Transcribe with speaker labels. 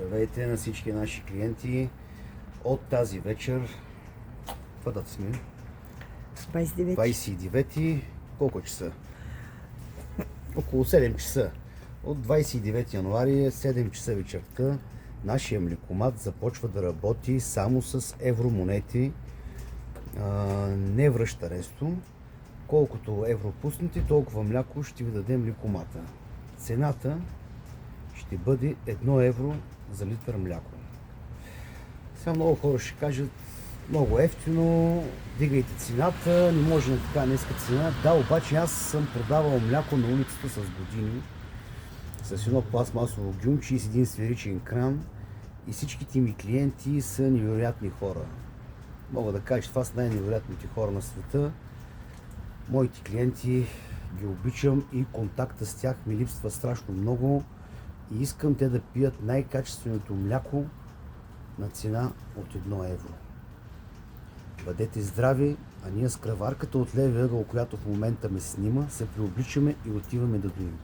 Speaker 1: Здравейте на всички наши клиенти от тази вечер. Каква дата сме?
Speaker 2: 29.
Speaker 1: 29. Колко часа? Около 7 часа. От 29 януари 7 часа вечерта нашия млекомат започва да работи само с евромонети. Не връща ресто. Колкото евро пуснете, толкова мляко ще ви даде млекомата. Цената ще бъде 1 евро за литър мляко. Сега много хора ще кажат: много ефтино, дигайте цената, не може на така ниска цена. Да, обаче аз съм продавал мляко на улицата с години, с едно пластмасово гюмче и с един сферичен кран, и всичките ми клиенти са невероятни хора. Мога да кажа, че това са най-невероятните хора на света. Моите клиенти ги обичам и контакта с тях ми липсва страшно много и искам те да пият най-качественото мляко на цена от 1 евро. Бъдете здрави, а ние с кръварката от левия ъгъл, която в момента ме снима, се преобличаме и отиваме да доим.